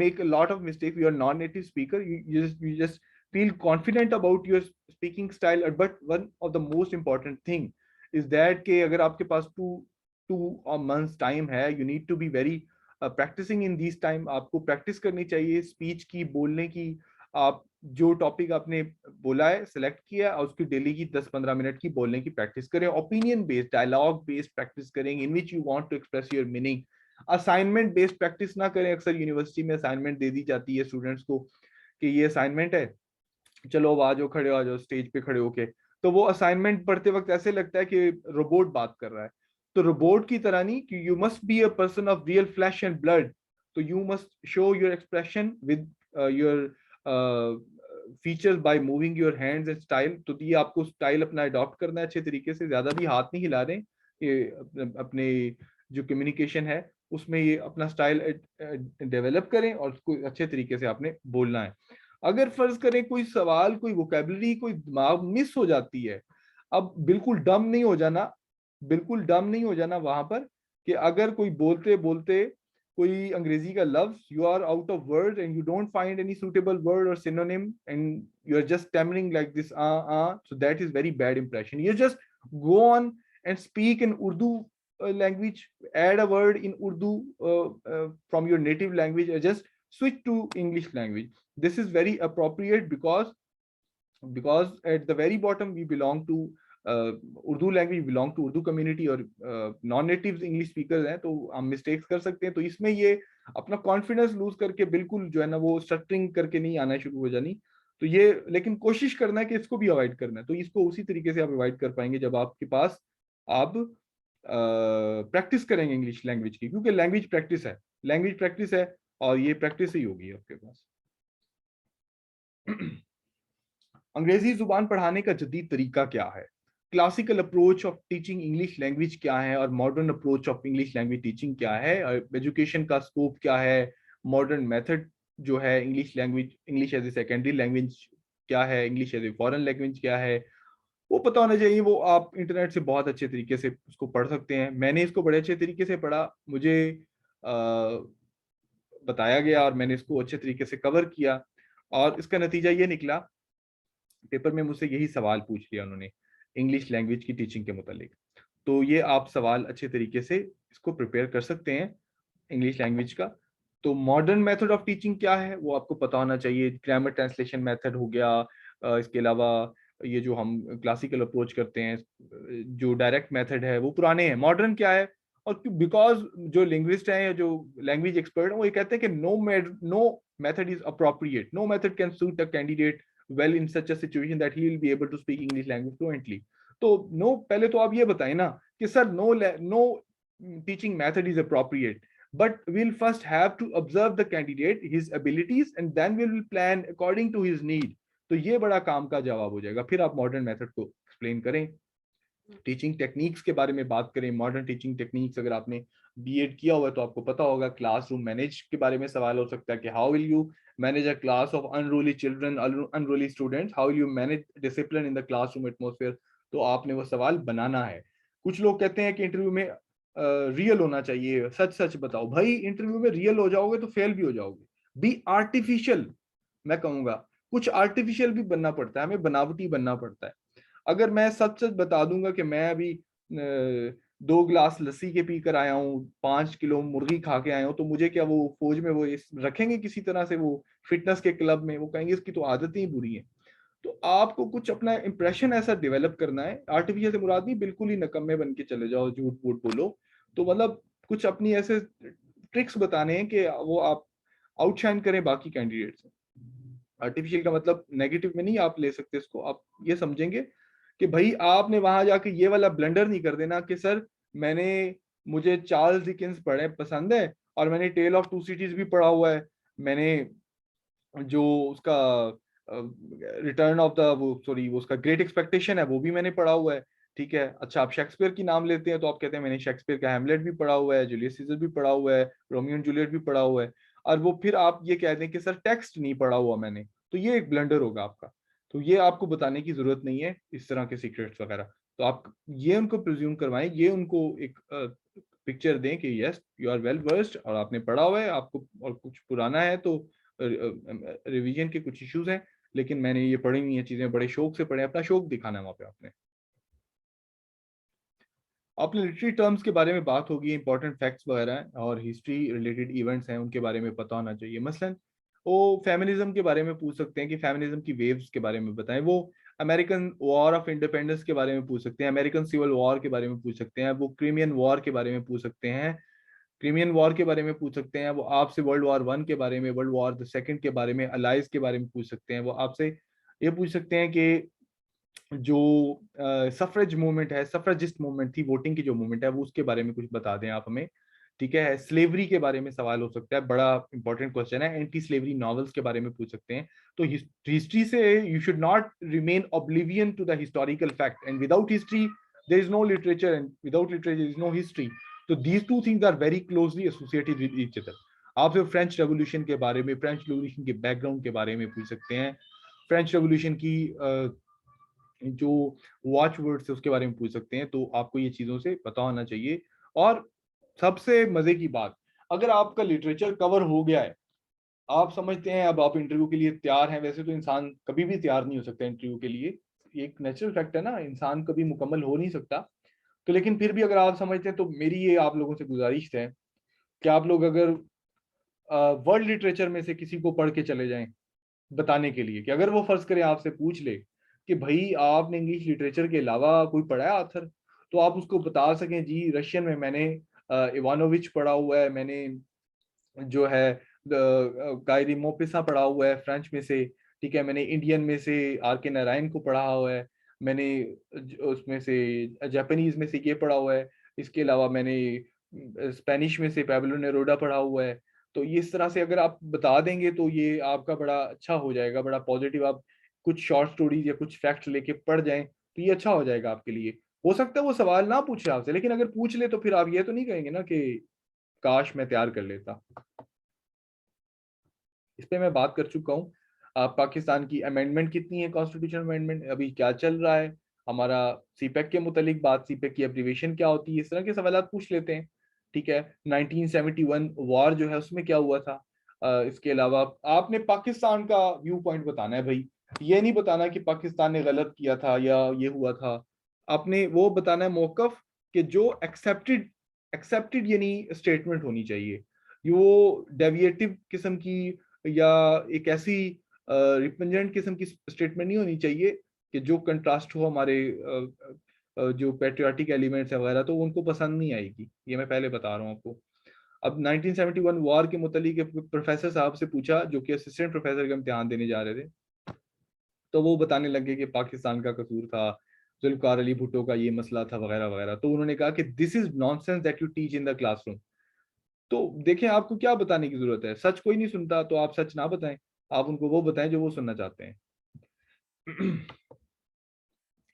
make a lot of mistakes. We are non-native speaker. You just feel confident about your speaking style. But one of the most important thing is that कि अगर आपके पास two months time है, you need to be very practicing in this time. आपको practice करनी चाहिए speech की, बोलने की। आप जो टॉपिक आपने बोला है, सिलेक्ट किया, और उसकी डेली की 10-15 मिनट की बोलने की प्रैक्टिस करें। Opinion based, dialogue based practice करें in which you want to express your meaning. Assignment based practice ना करें। अक्सर यूनिवर्सिटी में असाइनमेंट दे दी जाती है स्टूडेंट्स को कि ये असाइनमेंट है, चलो अब आ जाओ, खड़े हो, आ जाओ स्टेज पे खड़े होके। तो वो असाइनमेंट पढ़ते वक्त ऐसे लगता है कि रोबोट बात कर रहा है। तो रोबोट की तरह नहीं, कि you must be a person of real flesh and blood. तो you must show your expression with your features by moving your hands and style. तो ये आपको स्टाइल अपना अडॉप्ट करना है अच्छे तरीके से, ज्यादा भी हाथ नहीं हिला रहे। ये अपने जो कम्युनिकेशन है उसमें ये अपना स्टाइल डेवलप करें, और उसको अच्छे तरीके से आपने बोलना है। अगर फर्ज करें कोई सवाल, कोई वोकेबलरी, कोई दिमाग मिस हो जाती है, अब बिल्कुल डम नहीं हो जाना, बिल्कुल डम नहीं हो जाना वहां पर। कि अगर कोई बोलते बोलते कोई अंग्रेजी का लफ्ज, you are out of word and you don't find any suitable word or synonym, and you are just stammering like this, so that is very bad impression. You just go on and speak in Urdu language, add a word in Urdu from your native language, or just switch to English language. This is very appropriate because at the very bottom we belong to Urdu language, belong to Urdu community, और non native English speakers हैं तो हम mistakes कर सकते हैं। तो इसमें ये अपना कॉन्फिडेंस लूज करके बिल्कुल जो है ना वो स्टटरिंग करके नहीं आना शुरू हो जानी। तो ये लेकिन कोशिश करना है कि इसको भी अवॉइड करना है। तो इसको उसी तरीके से आप अवॉइड कर पाएंगे जब आपके पास आप प्रैक्टिस करेंगे इंग्लिश लैंग्वेज की, क्योंकि लैंग्वेज प्रैक्टिस है, लैंग्वेज प्रैक्टिस है, और ये प्रैक्टिस ही होगी आपके पास। अंग्रेजी जुबान पढ़ाने का जदीद तरीका क्या है, classical approach of teaching English language क्या है, और modern approach of English language teaching क्या है, एजुकेशन का स्कोप क्या है, मॉडर्न मेथड जो है English language, English as a secondary language क्या है, English as a foreign language क्या है, वो पता होना चाहिए। वो आप इंटरनेट से बहुत अच्छे तरीके से उसको पढ़ सकते हैं। मैंने इसको बड़े अच्छे तरीके से पढ़ा, मुझे बताया गया और मैंने इसको अच्छे तरीके से कवर किया, और इसका नतीजा ये निकला। पेपर में मुझसे यही सवाल पूछ लिया उन्होंने इंग्लिश लैंग्वेज की टीचिंग के मुतालिक। तो ये आप सवाल अच्छे तरीके से इसको प्रिपेयर कर सकते हैं इंग्लिश लैंग्वेज का। तो मॉडर्न मेथड ऑफ टीचिंग क्या है वो आपको पता होना चाहिए। ग्रामर ट्रांसलेशन मेथड हो गया, इसके अलावा ये जो हम क्लासिकल अप्रोच करते हैं, जो डायरेक्ट मेथड है वो पुराने हैं। मॉडर्न क्या है, और बिकॉज जो लिंग्विस्ट हैं या जो लैंग्वेज एक्सपर्ट हैं वो ये कहते हैं कि no method is appropriate, no method can suit a candidate well in such a situation that he will be able to speak English language fluently. तो नो, पहले तो आप ये बताएं ना कि sir no teaching method is appropriate, but we'll first have to observe the candidate, his abilities, and then we will plan according to his need. तो ये बड़ा काम का जवाब हो जाएगा, फिर आप मॉडर्न मेथड को एक्सप्लेन करें। टीचिंग टेक्निक्स के बारे में बात करें, मॉडर्न टीचिंग टेक्निक्स, अगर आपने बीएड किया हुआ है तो आपको पता होगा, क्लासरूम मैनेज के बारे में सवाल हो सकता है कि how will you manage a class of unruly children, unruly students, how will you manage discipline in the classroom atmosphere. तो आपने वो सवाल बनाना है। कुछ लोग कहते हैं कि इंटरव्यू में रियल होना चाहिए, सच सच बताओ। भाई इंटरव्यू में रियल हो जाओगे तो फेल भी हो जाओगे। बी आर्टिफिशियल, मैं कहूंगा कुछ आर्टिफिशियल भी बनना पड़ता है, हमें बनावटी बनना पड़ता है। अगर मैं सच सच बता दूंगा कि मैं अभी 2 गिलास लस्सी के पी कर आया हूँ, 5 किलो मुर्गी खा के आया हूँ, तो मुझे क्या वो फौज में वो रखेंगे किसी तरह से, वो फिटनेस के क्लब में? वो कहेंगे इसकी तो आदतें ही बुरी हैं। तो आपको कुछ अपना इंप्रेशन ऐसा डेवलप करना है। आर्टिफिशियल से मुराद नहीं, बिल्कुल ही नकम्मे बन के चले जाओ, झूठ वूठ बोलो। तो मतलब कुछ अपनी ऐसे ट्रिक्स बताने हैं कि वो आप आउटशाइन करें बाकी कैंडिडेट से। आर्टिफिशियल का मतलब नेगेटिव में नहीं आप ले सकते इसको, आप ये समझेंगे कि भाई आपने वहां जाके ये वाला ब्लंडर नहीं कर देना कि सर मुझे चार्ल्स डिकेंस पढ़े पसंद है और मैंने टेल ऑफ टू सिटीज भी पढ़ा हुआ है, मैंने जो उसका रिटर्न ऑफ द वो सॉरी वो उसका ग्रेट एक्सपेक्टेशन है वो भी मैंने पढ़ा हुआ है। ठीक है, अच्छा आप शेक्सपियर की नाम लेते हैं तो आप कहते हैं मैंने शेक्सपियर का हैमलेट भी पढ़ा हुआ है, जूलियस सीजर भी पढ़ा हुआ है, रोमियो एंड जूलियट भी पढ़ा हुआ है। और वो फिर आप ये कह दें कि सर टेक्स्ट नहीं पढ़ा हुआ मैंने, तो ये एक ब्लंडर होगा आपका। तो ये आपको बताने की जरूरत नहीं है इस तरह के सीक्रेट्स वगैरह। तो आप ये उनको प्रिज्यूम करवाएं, ये उनको एक पिक्चर दें कि yes you are well versed और आपने पढ़ा हुआ है आपको, और कुछ पुराना है तो रिवीजन के कुछ इश्यूज हैं, लेकिन मैंने ये पढ़ी हुई है चीजें, बड़े शौक से पढ़े, अपना शौक दिखाना है वहां पे आपने। आपने लिटरेरी टर्म्स के बारे में बात होगी, इंपॉर्टेंट फैक्ट्स वगैरह हैं और हिस्ट्री रिलेटेड इवेंट्स हैं उनके बारे में पता होना चाहिए। मसलन वो फेमिनिज्म के बारे में पूछ सकते हैं कि फेमिनिज्म की वेव्स के बारे में बताएं। वो अमेरिकन वॉर ऑफ इंडिपेंडेंस के बारे में पूछ सकते हैं, अमेरिकन सिविल वॉर के बारे में पूछ सकते हैं, वो क्रीमियन वॉर के बारे में पूछ सकते हैं, क्रीमियन वॉर के बारे में पूछ सकते हैं, वो आपसे वर्ल्ड वॉर 1 के बारे में, वर्ल्ड वॉर 2 के बारे में, अलाइज के बारे में पूछ सकते हैं। वो आपसे ये पूछ सकते हैं कि जो सफरेज मूवमेंट है, सफरेजिस्ट मूवमेंट थी, वोटिंग की जो मूवमेंट है, वो उसके बारे में कुछ बता दें आप हमें। ठीक है, स्लेवरी के बारे में सवाल हो सकता है, बड़ा इंपॉर्टेंट क्वेश्चन है। एंटी स्लेवरी नॉवेल्स के बारे में पूछ सकते हैं। तो हिस्ट्री से you should not remain oblivion to the historical fact, and without history there is no literature, and without literature there is no history. तो these two things are very closely associated with each other. आप फिर French revolution के बारे में, French revolution के background के बारे में पूछ सकते हैं, फ्रेंच रेवोल्यूशन की जो वॉच वर्ड्स है उसके बारे में पूछ सकते हैं। तो आपको ये चीजों से पता होना चाहिए। और सबसे मजे की बात, अगर आपका लिटरेचर कवर हो गया है, आप समझते हैं अब आप इंटरव्यू के लिए तैयार हैं। वैसे तो इंसान कभी भी तैयार नहीं हो सकता इंटरव्यू के लिए, ये एक नेचुरल फैक्ट है ना, इंसान कभी मुकम्मल हो नहीं सकता। तो लेकिन फिर भी अगर आप समझते हैं तो मेरी ये आप लोगों से गुजारिश है कि आप लोग अगर वर्ल्ड लिटरेचर में से किसी को पढ़ के चले जाएं बताने के लिए, कि अगर वो फर्ज करें आपसे पूछ ले कि भाई आपने इंग्लिश लिटरेचर के अलावा कोई पढ़ा है आथर, तो आप उसको बता सकें जी रशियन में मैंने इवानोविच पढ़ा हुआ है, मैंने जो है गायरी मोपिसा पढ़ा हुआ है फ्रेंच में से, ठीक है, मैंने इंडियन में से आर के नारायण को पढ़ा हुआ है, मैंने उसमें से जापानीज में से ये पढ़ा हुआ है, इसके अलावा मैंने स्पेनिश में से पैब्लो नेरूदा पढ़ा हुआ है। तो ये इस तरह से अगर आप बता देंगे तो ये आपका बड़ा अच्छा हो जाएगा, बड़ा पॉजिटिव। आप कुछ शॉर्ट स्टोरीज या कुछ फैक्ट्स लेके पढ़ जाएं तो ये अच्छा हो जाएगा आपके लिए। हो सकता है वो सवाल ना पूछे आपसे, लेकिन अगर पूछ ले तो फिर आप ये तो नहीं कहेंगे ना कि काश मैं तैयार कर लेता। इस पे मैं बात कर चुका हूँ। पाकिस्तान की अमेंडमेंट कितनी है, कॉन्स्टिट्यूशन अमेंडमेंट अभी क्या चल रहा है, हमारा सीपेक के मुतालिक बात, सीपेक की एब्रीविएशन क्या होती है, इस तरह के सवाल पूछ लेते हैं। ठीक है, 1971 वॉर जो है उसमें क्या हुआ था। इसके अलावा आपने पाकिस्तान का व्यू पॉइंट बताना है भाई, ये नहीं बताना कि पाकिस्तान ने गलत किया था या ये हुआ था। आपने वो बताना है मौकफ कि जो एक्सेप्टेड एक्सेप्टेड यानी स्टेटमेंट होनी चाहिए, वो डेविएटिव किस्म की या एक ऐसी रिपेंजेंट किस्म की स्टेटमेंट नहीं होनी चाहिए कि जो कंट्रास्ट हो हमारे जो पेट्रियाटिक एलिमेंट्स है वगैरह, तो उनको पसंद नहीं आएगी। ये मैं पहले बता रहा हूँ आपको। अब 1971 वॉर के मुतालिक प्रोफेसर साहब से पूछा जो कि असिस्टेंट प्रोफेसर का इम्तिहान देने जा रहे थे, तो वो बताने लगे कि पाकिस्तान का कसूर था, जुल्फकार अली भुट्टो का ये मसला था वगैरह वगैरह। तो उन्होंने कहा कि this is nonsense that you teach in the classroom. तो देखें, आपको क्या बताने की जरूरत है? सच कोई नहीं सुनता तो आप सच ना बताएं, आप उनको वो बताएं जो वो सुनना चाहते हैं।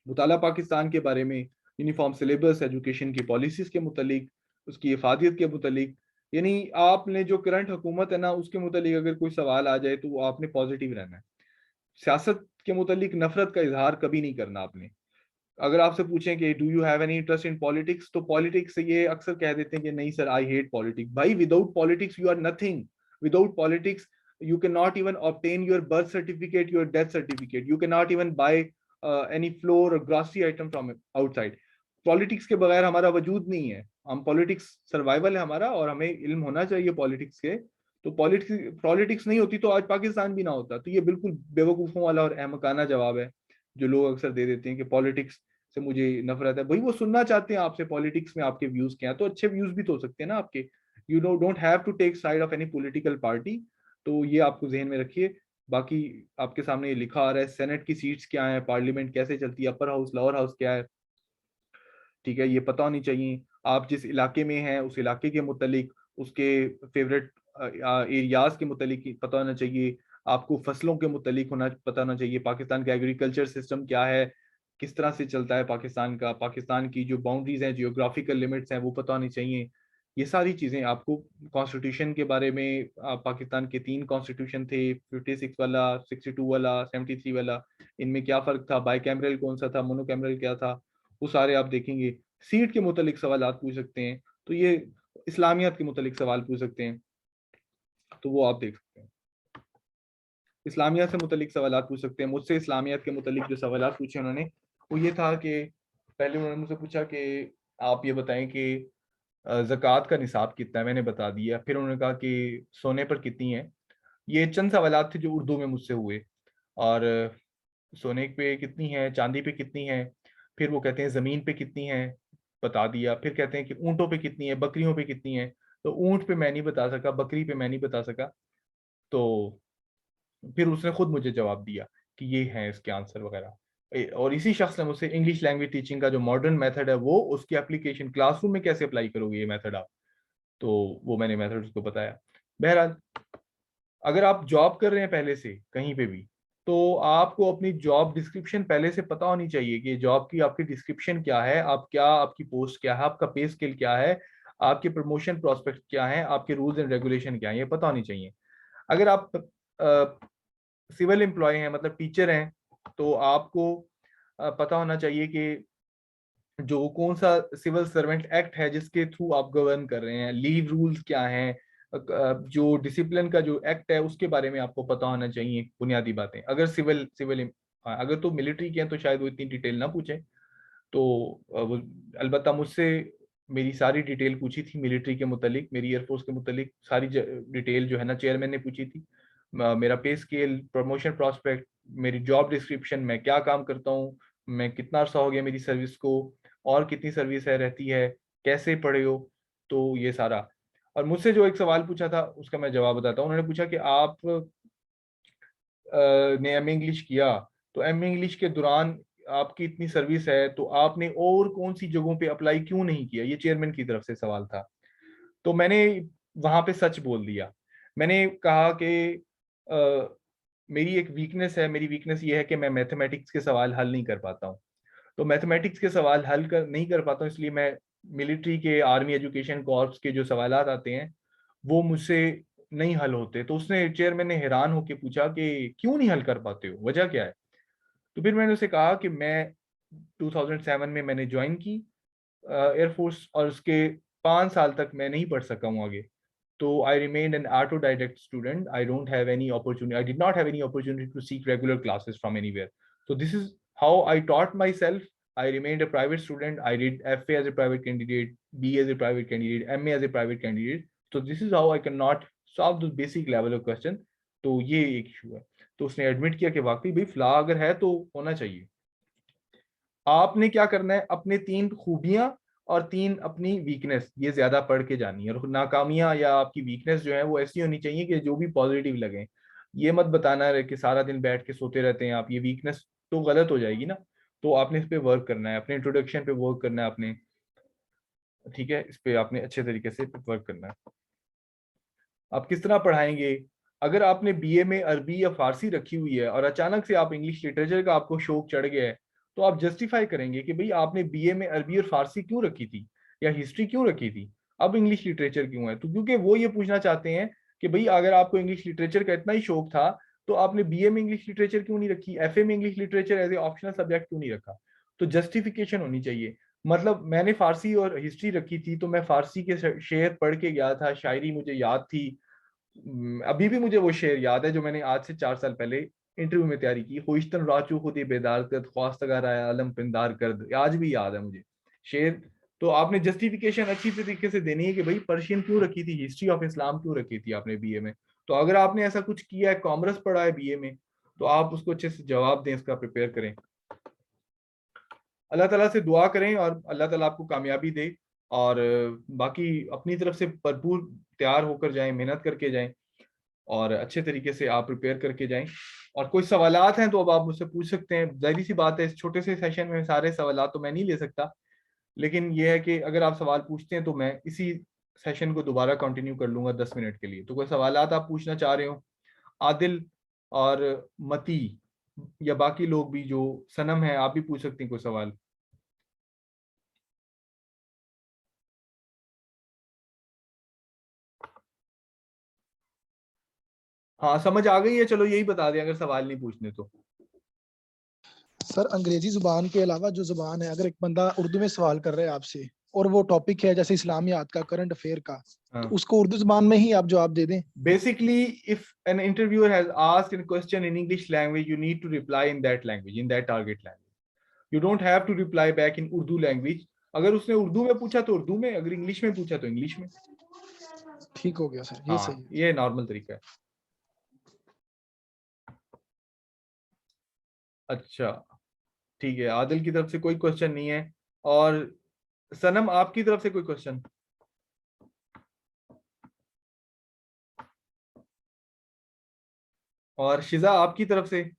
मुताला पाकिस्तान के बारे में, यूनिफॉर्म सिलेबस, एजुकेशन की पॉलिसीज के मुतालिक, उसकी इफादियत के मुतालिक, यानी आपने जो करंट हुकूमत है ना उसके मुतालिक अगर कोई सवाल आ जाए तो वो आपने पॉजिटिव रहना है। सियासत के मुतालिक नफरत का इजहार कभी नहीं करना आपने। अगर आपसे पूछें कि do you have any interest in politics, तो पॉलिटिक्स से ये अक्सर कह देते हैं कि नहीं सर, आई हेट पॉलिटिक्स। भाई, without politics you are nothing. Without politics you cannot even obtain your birth certificate, your death certificate. You cannot even buy any floor or grocery item from outside. Politics के बगैर हमारा वजूद नहीं है। हम politics survival है हमारा, और हमें इल्म होना चाहिए पॉलिटिक्स के। तो पॉलिटिक्स नहीं होती तो आज पाकिस्तान भी ना होता। तो ये बिल्कुल बेवकूफ़ों वाला और अहमकाना जवाब है जो लोग अक्सर दे देते हैं कि पॉलिटिक्स से मुझे नफरत है। भाई, वो सुनना चाहते हैं आपसे पॉलिटिक्स में आपके व्यूज क्या है, तो अच्छे व्यूज भी तो हो सकते हैं ना आपके। You don't have to take side of any political party. तो ये आपको जहन में रखिए। बाकी आपके सामने ये लिखा आ रहा है, सेनेट की सीट्स क्या है, पार्लियामेंट कैसे चलती है, अपर हाउस लोअर हाउस क्या है, ठीक है, ये पता होनी चाहिए। आप जिस इलाके में हैं उस इलाके के मुतालिक, उसके फेवरेट एरियाज के मुतालिक पता होना चाहिए। आपको फसलों के मुतालिक पता होना चाहिए। पाकिस्तान का एग्रीकल्चर सिस्टम क्या है, किस तरह से चलता है पाकिस्तान का, पाकिस्तान की जो बाउंड्रीज हैं, जियोग्राफिकल लिमिट्स हैं, वो पता होनी चाहिए। ये सारी चीज़ें आपको, कॉन्स्टिट्यूशन के बारे में, पाकिस्तान के 3 कॉन्स्टिट्यूशन थे, 56 वाला, 62 वाला, 73 वाला, इनमें क्या फ़र्क था, बाई कैमरल कौन सा था, मोनो क्या था, वो सारे आप देखेंगे। सीट के मुतालिक सवाल आप पूछ सकते हैं, तो ये इस्लामियत के मुतालिक सवाल पूछ सकते हैं, तो वो आप देख सकते हैं। इस्लामियत से मुतालिक सवाल पूछ सकते हैं। मुझसे इस्लामियत के मुतालिक जो सवाल पूछे उन्होंने, वो ये था कि पहले उन्होंने मुझसे पूछा कि आप ये बताएं कि ज़कात का निसाब कितना है, मैंने बता दिया। फिर उन्होंने कहा कि सोने पर कितनी है। ये चंद सवाल थे जो उर्दू में मुझसे हुए। और सोने पे कितनी है, चांदी पे कितनी है, फिर वो कहते हैं ज़मीन पे कितनी है, बता दिया। फिर कहते हैं कि ऊँटों पे कितनी है, बकरियों पे कितनी है। तो ऊँट पे मैं नहीं बता सका, बकरी पे मैं नहीं बता सका। तो फिर उसने खुद मुझे जवाब दिया कि ये है इसके आंसर वगैरह। और इसी शख्स ने मुझसे इंग्लिश लैंग्वेज टीचिंग का जो मॉडर्न मेथड है, वो उसकी एप्लीकेशन क्लासरूम में कैसे अप्लाई करोगे ये मेथड आप, तो वो मैंने मेथड उसको बताया। बहरहाल, अगर आप जॉब कर रहे हैं पहले से कहीं पे भी, तो आपको अपनी जॉब डिस्क्रिप्शन पहले से पता होनी चाहिए कि जॉब की आपकी डिस्क्रिप्शन क्या है, आपकी पोस्ट क्या है, आपका पे स्केल क्या है, आपके प्रमोशन प्रोस्पेक्ट क्या है, आपके रूल्स एंड रेगुलेशन क्या है, ये पता होनी चाहिए। अगर आप सिविल एम्प्लॉय हैं, मतलब टीचर हैं, तो आपको पता होना चाहिए कि जो कौन सा सिविल सर्वेंट एक्ट है जिसके थ्रू आप गवर्न कर रहे हैं, लीव रूल्स क्या हैं, जो डिसिप्लिन का जो एक्ट है उसके बारे में आपको पता होना चाहिए, बुनियादी बातें। अगर सिविल सिविल अगर तो मिलिट्री के हैं तो शायद वो इतनी डिटेल ना पूछे। तो वो अलबत्ता मुझसे मेरी सारी डिटेल पूछी थी मिलिट्री के मुतालिक, मेरी एयरफोर्स के मुतालिक सारी डिटेल जो है ना चेयरमैन ने पूछी थी। मेरा पे स्केल, प्रमोशन प्रॉस्पेक्ट, मेरी जॉब डिस्क्रिप्शन, मैं क्या काम करता हूँ, मैं कितना अर्सा हो गया मेरी सर्विस को, और कितनी सर्विस है रहती है, कैसे पढ़े हो, तो ये सारा। और मुझसे जो एक सवाल पूछा था उसका मैं जवाब बताता हूँ। उन्होंने पूछा कि आप ने एम इंग्लिश किया, तो एम इंग्लिश के दौरान आपकी इतनी सर्विस है तो आपने और कौन सी जगहों पे अप्लाई क्यों नहीं किया, ये चेयरमैन की तरफ से सवाल था। तो मैंने वहां पे सच बोल दिया। मैंने कहा कि मेरी एक वीकनेस है, मेरी वीकनेस ये है कि मैं मैथमेटिक्स के सवाल हल नहीं कर पाता हूँ। तो मैथमेटिक्स के सवाल नहीं कर पाता हूँ, इसलिए मैं मिलिट्री के, आर्मी एजुकेशन कॉर्प्स के जो सवाल आते हैं वो मुझसे नहीं हल होते। तो उसने, चेयरमैन ने हैरान होकर पूछा कि क्यों नहीं हल कर पाते हो, वजह क्या है। तो फिर मैंने उसे कहा कि मैं 2007 में मैंने ज्वाइन की एयरफोर्स, और उसके 5 साल तक मैं नहीं पढ़ सका हूँ आगे। तो I remained an autodidact student. I don't have any opportunity. I did not have any opportunity to seek regular classes from anywhere. So this is how I taught myself. I remained a private student. I did FA as a private candidate, B as a private candidate, MA as a private candidate. So this is how I cannot solve the basic level of question. तो ये एक issue है। तो उसने admit किया कि वाकई भाई फ्लॉ अगर है तो होना चाहिए। आपने क्या करना है, अपने 3 खूबियां और 3 अपनी वीकनेस, ये ज्यादा पढ़ के जानी है। और नाकामियां या आपकी वीकनेस जो है वो ऐसी होनी चाहिए कि जो भी पॉजिटिव लगे। ये मत बताना रहे कि सारा दिन बैठ के सोते रहते हैं आप, ये वीकनेस तो गलत हो जाएगी ना। तो आपने इस पे वर्क करना है, अपने इंट्रोडक्शन पे वर्क करना है आपने, ठीक है, इस पे आपने अच्छे तरीके से वर्क करना है। आप किस तरह पढ़ाएंगे? अगर आपने बीए में अरबी या फारसी रखी हुई है और अचानक से आप इंग्लिश लिटरेचर का आपको शौक चढ़ गया है, तो आप जस्टिफाई करेंगे कि भाई आपने बीए में अरबी और फारसी क्यों रखी थी, या हिस्ट्री क्यों रखी थी, अब इंग्लिश लिटरेचर क्यों है? तो क्योंकि वो ये पूछना चाहते हैं कि भाई अगर आपको इंग्लिश लिटरेचर का इतना ही शौक था, तो आपने बीए में इंग्लिश लिटरेचर क्यों नहीं रखी, एफए में English literature as a optional subject क्यों नहीं रखा? तो जस्टिफिकेशन होनी चाहिए। मतलब मैंने फारसी और हिस्ट्री रखी थी, तो मैं फारसी के शेर पढ़ के गया था, शायरी मुझे याद थी। अभी भी मुझे वो शेर याद है जो मैंने आज से 4 साल पहले इंटरव्यू में तैयारी की, होइश्तन राचू खुदी बेदार कर ख्वास्तगार आया आलम पिंदार कर, आज भी याद है मुझे शेर। तो आपने जस्टिफिकेशन अच्छी तरीके से देनी है कि भाई पर्शियन क्यों रखी थी, हिस्ट्री ऑफ इस्लाम क्यों रखी थी आपने बीए में। तो अगर आपने ऐसा कुछ किया है, कॉमर्स पढ़ा है बीए में, तो आप उसको अच्छे से जवाब दें, इसका प्रिपेयर करें। अल्लाह ताला से दुआ करें और अल्लाह ताला आपको कामयाबी दे। और बाकी अपनी तरफ से भरपूर तैयार होकर जाएं, मेहनत करके जाएं, और अच्छे तरीके से आप प्रिपेयर करके जाएं। और कोई सवालात हैं तो अब आप मुझसे पूछ सकते हैं। जाहिर सी बात है, इस छोटे से सेशन में सारे सवालात तो मैं नहीं ले सकता, लेकिन ये है कि अगर आप सवाल पूछते हैं तो मैं इसी सेशन को दोबारा कंटिन्यू कर लूंगा 10 मिनट के लिए। तो कोई सवालात आप पूछना चाह रहे हो? आदिल और मती या बाकी लोग भी, जो सनम है, आप भी पूछ सकते हैं कोई सवाल। हाँ समझ आ गई है, चलो यही बता दें अगर सवाल नहीं पूछने तो। सर अंग्रेजी जुबान के अलावा जो जुबान है, अगर एक बंदा उर्दू में सवाल कर रहा है आपसे और वो टॉपिक है जैसे इस्लामियात का, करंट अफेयर का, तो उसको उर्दू जुबान में ही आप जवाब दे दें। Basically, if an interviewer has asked a question in English language, you need to reply in that language, in that target language. You don't have to reply back in Urdu language. अगर उसने उर्दू में पूछा तो उर्दू में, अगर English में पूछा तो इंग्लिश में। ठीक हो गया सर, ये सही हाँ, है। ये नॉर्मल तरीका है। अच्छा, ठीक है, आदिल की तरफ से कोई क्वेश्चन नहीं है। और सनम, आपकी तरफ से कोई क्वेश्चन? और शिजा, आपकी तरफ से?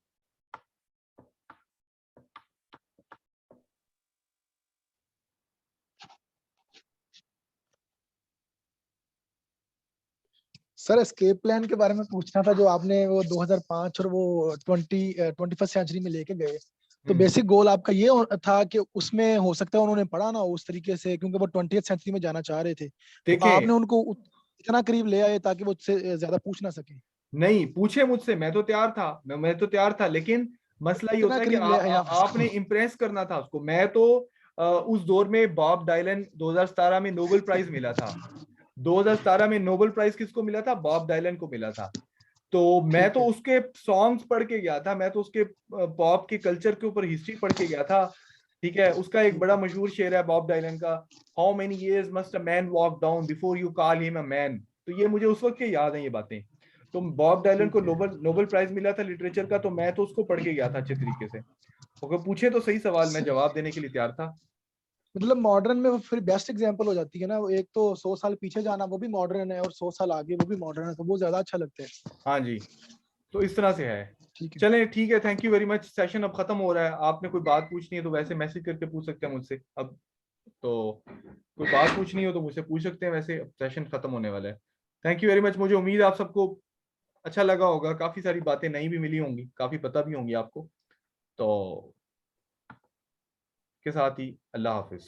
सर एस्केप प्लान के बारे में पूछना था, जो आपने वो 2005 और वो 21st सेंचुरी में लेके गए। तो बेसिक गोल आपका ये था कि उसमें हो सकता है उन्होंने पढ़ा ना उस तरीके से, क्योंकि वो 20th सेंचुरी में जाना चाह रहे थे, तो देखें, आपने उनको इतना करीब ले आए ताकि वो उससे ज्यादा पूछ ना सके। नहीं पूछे मुझसे, मैं तो तैयार था, मैं तो तैयार था, लेकिन मसला ये इतना होता है कि करीब ले आए आप आपने उसको। इम्प्रेस करना था उसको। मैं तो उस दौर में बॉब डायलन, 2017 में नोबेल प्राइज मिला था। 2017 में नोबेल प्राइज किसको मिला था? बॉब डायलन को मिला था। तो मैं ठीक तो है। उसके सॉन्ग्स पढ़ के गया था, मैं तो उसके पॉप के कल्चर के ऊपर हिस्ट्री पढ़ के गया था। ठीक है, उसका एक बड़ा मशहूर शेर है बॉब डायलन का, how many years must a man walk down before you call him a man. तो ये मुझे उस वक्त के याद है ये बातें। तो बॉब डायलन को ठीक है। नोबेल नोबेल प्राइज मिला था लिटरेचर का, तो मैं तो उसको पढ़ के गया था अच्छे तरीके से। अगर पूछे तो सही सवाल, मैं जवाब देने के लिए तैयार था। मतलब मॉडर्न में वो फिर बेस्ट एग्जांपल हो जाती है ना, वो एक तो 100 साल पीछे जाना वो भी मॉडर्न है, और 100 साल आगे वो भी मॉडर्न है, तो वो ज्यादा अच्छा लगता है। हाँ जी, तो इस तरह से है। ठीक है। चलें ठीक है, thank you very much. Session अब खत्म हो रहा है। आपने कोई बात पूछनी है तो वैसे मैसेज करके पूछ सकते हैं मुझसे अब। तो कोई बात पूछनी हो तो मुझसे पूछ सकते हैं, वैसे अब सेशन खत्म होने वाला है। Thank you very much. मुझे उम्मीद है आप सबको अच्छा लगा होगा, काफी सारी बातें नई भी मिली होंगी, काफी पता भी होंगी आपको। तो के साथ ही अल्लाह हाफिज।